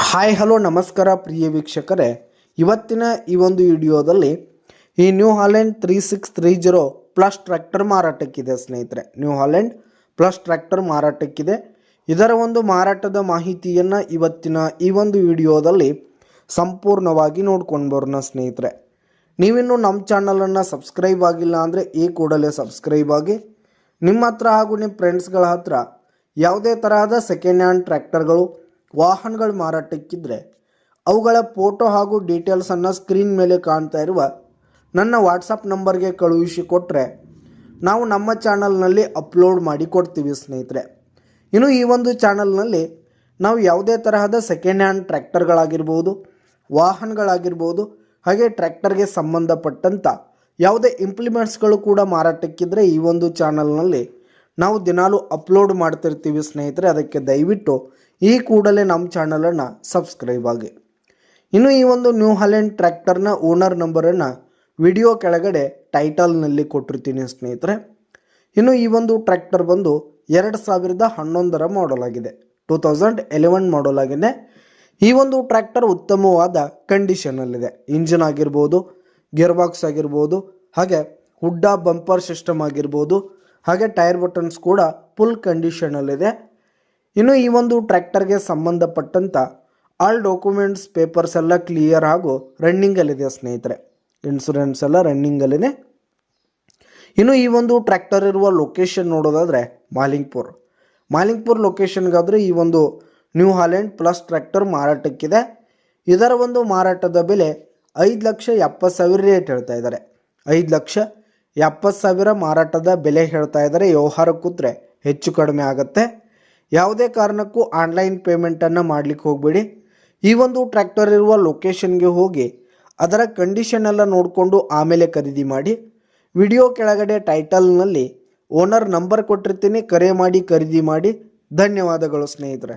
Hi hello ನಮಸ್ಕಾರ ಪ್ರಿಯ ವೀಕ್ಷಕರೇ, ಇವತ್ತಿನ ಈ ಒಂದು ವಿಡಿಯೋದಲ್ಲಿ ಈ ನ್ಯೂ ಹಾಲೆಂಡ್ 3630 ಪ್ಲಸ್ ಟ್ರ್ಯಾಕ್ಟರ್ ಮಾರಾಟಕ್ಕಿದೆ ಸ್ನೇಹಿತರೆ. ನ್ಯೂ ಹಾಲೆಂಡ್ ಪ್ಲಸ್ ಟ್ರ್ಯಾಕ್ಟರ್ ಮಾರಾಟಕ್ಕಿದೆ. ಇದರ ಒಂದು ಮಾರಾಟದ ಮಾಹಿತಿಯನ್ನು ಇವತ್ತಿನ ಈ ಒಂದು ವಿಡಿಯೋದಲ್ಲಿ ಸಂಪೂರ್ಣವಾಗಿ ನೋಡ್ಕೊಂಡು ಬರೋಣ ಸ್ನೇಹಿತರೆ. ನೀವಿನ್ನೂ ನಮ್ಮ ಚಾನಲನ್ನು ಸಬ್ಸ್ಕ್ರೈಬ್ ಆಗಿಲ್ಲ ಅಂದರೆ ಈ ಕೂಡಲೇ ಸಬ್ಸ್ಕ್ರೈಬ್ ಆಗಿ. ನಿಮ್ಮ ಹತ್ರ ಹಾಗೂ ನಿಮ್ಮ ಫ್ರೆಂಡ್ಸ್ಗಳ ಹತ್ರ ಯಾವುದೇ ತರಹದ ಸೆಕೆಂಡ್ ಹ್ಯಾಂಡ್ ಟ್ರ್ಯಾಕ್ಟರ್ಗಳು ವಾಹನಗಳು ಮಾರಾಟಕ್ಕಿದ್ರೆ ಅವುಗಳ ಫೋಟೋ ಹಾಗೂ ಡೀಟೇಲ್ಸನ್ನು ಸ್ಕ್ರೀನ್ ಮೇಲೆ ಕಾಣ್ತಾ ಇರುವ ನನ್ನ ವಾಟ್ಸಪ್ ನಂಬರ್ಗೆ ಕಳುಹಿಸಿ ಕೊಟ್ಟರೆ ನಾವು ನಮ್ಮ ಚಾನಲ್ನಲ್ಲಿ ಅಪ್ಲೋಡ್ ಮಾಡಿ ಕೊಡ್ತೀವಿ ಸ್ನೇಹಿತರೆ. ಇನ್ನು ಈ ಒಂದು ಚಾನಲ್ನಲ್ಲಿ ನಾವು ಯಾವುದೇ ತರಹದ ಸೆಕೆಂಡ್ ಹ್ಯಾಂಡ್ ಟ್ರ್ಯಾಕ್ಟರ್ಗಳಾಗಿರ್ಬೋದು, ವಾಹನಗಳಾಗಿರ್ಬೋದು, ಹಾಗೆ ಟ್ರ್ಯಾಕ್ಟರ್ಗೆ ಸಂಬಂಧಪಟ್ಟಂಥ ಯಾವುದೇ ಇಂಪ್ಲಿಮೆಂಟ್ಸ್ಗಳು ಕೂಡ ಮಾರಾಟಕ್ಕಿದ್ರೆ ಈ ಒಂದು ಚಾನಲ್ನಲ್ಲಿ ನಾವು ದಿನಾಲೂ ಅಪ್ಲೋಡ್ ಮಾಡ್ತಿರ್ತೀವಿ ಸ್ನೇಹಿತರೆ. ಅದಕ್ಕೆ ದಯವಿಟ್ಟು ಈ ಕೂಡಲೇ ನಮ್ಮ ಚಾನಲನ್ನು ಸಬ್ಸ್ಕ್ರೈಬ್ ಆಗಿ. ಇನ್ನು ಈ ಒಂದು ನ್ಯೂ ಹಾಲೆಂಡ್ ಟ್ರ್ಯಾಕ್ಟರ್ನ ಓನರ್ ನಂಬರನ್ನು ವಿಡಿಯೋ ಕೆಳಗಡೆ ಟೈಟಲ್ನಲ್ಲಿ ಕೊಟ್ಟಿರ್ತೀನಿ ಸ್ನೇಹಿತರೆ. ಇನ್ನು ಈ ಒಂದು ಟ್ರ್ಯಾಕ್ಟರ್ ಬಂದು 2011 ಮಾಡಲ್ ಆಗಿದೆ, 2011 ಮಾಡಲ್ ಆಗಿದೆ. ಈ ಒಂದು ಟ್ರ್ಯಾಕ್ಟರ್ ಉತ್ತಮವಾದ ಕಂಡೀಷನಲ್ಲಿದೆ. ಇಂಜಿನ್ ಆಗಿರ್ಬೋದು, ಗೇರ್ ಬಾಕ್ಸ್ ಆಗಿರ್ಬೋದು, ಹಾಗೆ ಹುಡ್ಡ ಬಂಪರ್ ಸಿಸ್ಟಮ್ ಆಗಿರ್ಬೋದು, ಹಾಗೆ ಟೈರ್ ಬಟನ್ಸ್ ಕೂಡ ಫುಲ್ ಕಂಡೀಷನಲ್ಲಿದೆ. ಇನ್ನು ಈ ಒಂದು ಟ್ರ್ಯಾಕ್ಟರ್ಗೆ ಸಂಬಂಧಪಟ್ಟಂಥ ಆಲ್ ಡಾಕ್ಯುಮೆಂಟ್ಸ್ ಪೇಪರ್ಸ್ ಎಲ್ಲ ಕ್ಲಿಯರ್ ಹಾಗೂ ರನ್ನಿಂಗಲ್ಲಿದೆ ಸ್ನೇಹಿತರೆ. ಇನ್ಶೂರೆನ್ಸ್ ಎಲ್ಲ ರನ್ನಿಂಗಲ್ಲಿದೆ. ಇನ್ನು ಈ ಒಂದು ಟ್ರ್ಯಾಕ್ಟರ್ ಇರುವ ಲೊಕೇಶನ್ ನೋಡೋದಾದರೆ ಮಾಲಿಂಗ್ಪುರ್ ಲೊಕೇಶನ್ಗಾದರೆ ಈ ಒಂದು ನ್ಯೂ ಹಾಲೆಂಡ್ ಪ್ಲಸ್ ಟ್ರ್ಯಾಕ್ಟರ್ ಮಾರಾಟಕ್ಕಿದೆ. ಇದರ ಒಂದು ಮಾರಾಟದ ಬೆಲೆ 5,70,000 ರೇಟ್ ಹೇಳ್ತಾ ಇದ್ದಾರೆ. 5,70,000 ಮಾರಾಟದ ಬೆಲೆ ಹೇಳ್ತಾ ಇದ್ದಾರೆ. ವ್ಯವಹಾರ ಕೂತ್ರೆ ಹೆಚ್ಚು ಕಡಿಮೆ ಆಗುತ್ತೆ. ಯಾವುದೇ ಕಾರಣಕ್ಕೂ ಆನ್ಲೈನ್ ಪೇಮೆಂಟನ್ನು ಮಾಡಲಿಕ್ಕೆ ಹೋಗಬೇಡಿ. ಈ ಒಂದು ಟ್ರ್ಯಾಕ್ಟರ್ ಇರುವ ಲೊಕೇಶನ್ಗೆ ಹೋಗಿ ಅದರ ಕಂಡೀಷನ್ ಎಲ್ಲ ನೋಡಿಕೊಂಡು ಆಮೇಲೆ ಖರೀದಿ ಮಾಡಿ. ವಿಡಿಯೋ ಕೆಳಗಡೆ ಟೈಟಲ್ನಲ್ಲಿ ಓನರ್ ನಂಬರ್ ಕೊಟ್ಟಿರ್ತೀನಿ, ಕರೆ ಮಾಡಿ ಖರೀದಿ ಮಾಡಿ. ಧನ್ಯವಾದಗಳು ಸ್ನೇಹಿತರೆ.